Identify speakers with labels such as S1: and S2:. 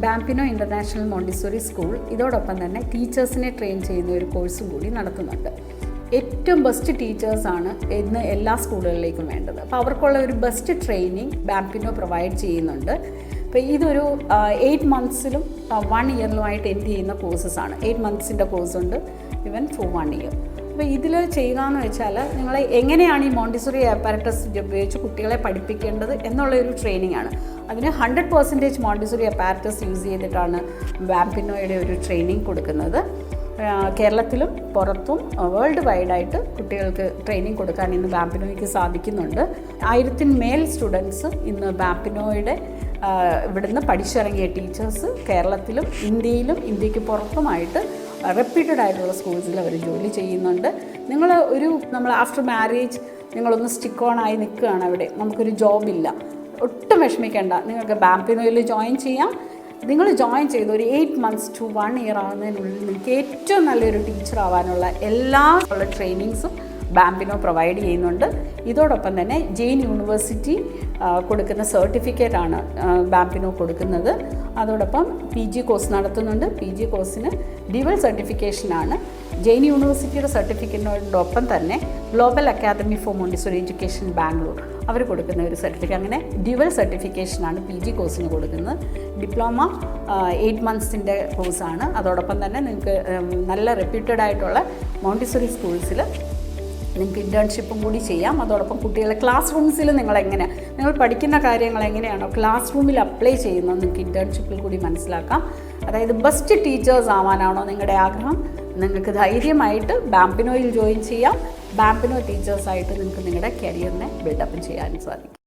S1: ബാംപിനോ international Montessori school ഇതോടൊപ്പം തന്നെ ടീച്ചേഴ്സിനെ train ചെയ്യുന്ന ഒരു കോഴ്സും കൂടി നടത്തുന്നുണ്ട്. ഏറ്റവും ബെസ്റ്റ് ടീച്ചേഴ്സാണ് ഇന്ന് എല്ലാ സ്കൂളുകളിലേക്കും വേണ്ടത്. അപ്പോൾ അവർക്കുള്ള ഒരു ബെസ്റ്റ് ട്രെയിനിങ് ബാംപിനോ പ്രൊവൈഡ് ചെയ്യുന്നുണ്ട്. അപ്പോൾ ഇതൊരു 8 മന്ത്സിലും 1 ഇയറിലുമായിട്ട് എൻഡ് ചെയ്യുന്ന കോഴ്സസാണ്. 8 മന്ത്സിൻ്റെ കോഴ്സുണ്ട്, ഇവൻ ഫോർ 1 ഇയർ. അപ്പോൾ ഇതിൽ ചെയ്യുക എന്ന് വെച്ചാൽ നിങ്ങൾ എങ്ങനെയാണ് ഈ മോണ്ടിസോറി അപ്പാരറ്റസ് ഉപയോഗിച്ച് കുട്ടികളെ പഠിപ്പിക്കേണ്ടത് എന്നുള്ളൊരു ട്രെയിനിങ് ആണ്. അതിന് 100% മോണ്ടിസോറി അപ്പാരറ്റസ് യൂസ് ചെയ്തിട്ടാണ് ബാംപിനോയുടെ ഒരു ട്രെയിനിങ് കൊടുക്കുന്നത്. കേരളത്തിലും പുറത്തും വേൾഡ് വൈഡായിട്ട് കുട്ടികൾക്ക് ട്രെയിനിങ് കൊടുക്കാൻ ഇന്ന് ബാംപിനോയ്ക്ക് സാധിക്കുന്നുണ്ട്. 1000 മേൽ സ്റ്റുഡൻസ് ഇന്ന് ബാംപിനോയുടെ ഇവിടുന്ന് പഠിച്ചിറങ്ങിയ ടീച്ചേഴ്സ് കേരളത്തിലും ഇന്ത്യയിലും ഇന്ത്യക്ക് പുറത്തുമായിട്ട് റെപ്യൂട്ടഡ് ആയിട്ടുള്ള സ്കൂൾസിൽ അവർ ജോലി ചെയ്യുന്നുണ്ട്. നമ്മൾ ആഫ്റ്റർ മാരേജ് നിങ്ങളൊന്ന് സ്റ്റിക്ക് ഓൺ ആയി നിൽക്കുകയാണ്, അവിടെ നമുക്കൊരു ജോബില്ല, ഒട്ടും വിഷമിക്കേണ്ട. നിങ്ങൾക്ക് ബാംപിനോയിൽ ജോയിൻ ചെയ്യാം. നിങ്ങൾ ജോയിൻ ചെയ്ത് ഒരു 8 മന്ത്സ് to 1 ഇയർ ആവുന്നതിനുള്ളിൽ നിങ്ങൾക്ക് ഏറ്റവും നല്ലൊരു ടീച്ചർ ആവാനുള്ള എല്ലാ ട്രെയിനിങ്സും ബാംപിനോ പ്രൊവൈഡ് ചെയ്യുന്നുണ്ട്. ഇതോടൊപ്പം തന്നെ ജെയിൻ യൂണിവേഴ്സിറ്റി കൊടുക്കുന്ന സർട്ടിഫിക്കറ്റാണ് ബാംപിനോ കൊടുക്കുന്നത്. അതോടൊപ്പം PG കോഴ്സ് നടത്തുന്നുണ്ട്. PG കോഴ്സിന് ഡ്യുവൽ സർട്ടിഫിക്കേഷനാണ്. ജെയിൻ യൂണിവേഴ്സിറ്റിയുടെ സർട്ടിഫിക്കറ്റിനോടൊപ്പം തന്നെ global academy for Montessori education Bangalore അവർ കൊടുക്കുന്ന ഒരു സർട്ടിഫിക്കറ്റ്, അങ്ങനെ ഡ്യുവൽ സർട്ടിഫിക്കേഷനാണ് PG കോഴ്സിന് കൊടുക്കുന്നത്. ഡിപ്ലോമ 8 മന്ത്സിൻ്റെ കോഴ്സാണ്. അതോടൊപ്പം തന്നെ നിങ്ങൾക്ക് നല്ല റെപ്യൂട്ടഡ് ആയിട്ടുള്ള മോണ്ടിസോറി സ്കൂൾസിൽ നിങ്ങൾക്ക് ഇൻറ്റേൺഷിപ്പും കൂടി ചെയ്യാം. അതോടൊപ്പം കുട്ടികളെ ക്ലാസ് റൂംസിൽ നിങ്ങൾ പഠിക്കുന്ന കാര്യങ്ങൾ എങ്ങനെയാണോ ക്ലാസ് റൂമിൽ അപ്ലൈ ചെയ്യുന്നത് നിങ്ങൾക്ക് ഇൻറ്റേൺഷിപ്പിൽ കൂടി മനസ്സിലാക്കാം. അതായത് ബെസ്റ്റ് ടീച്ചേഴ്സ് ആവാനാണോ നിങ്ങളുടെ ആഗ്രഹം, നിങ്ങൾക്ക് ധൈര്യമായിട്ട് ബാംപിനോയിൽ ജോയിൻ ചെയ്യാം. ബാംപിനോ ടീച്ചേഴ്സായിട്ട് നിങ്ങൾക്ക് നിങ്ങളുടെ കരിയറിനെ ബിൽഡപ്പ് ചെയ്യാൻ സാധിക്കും.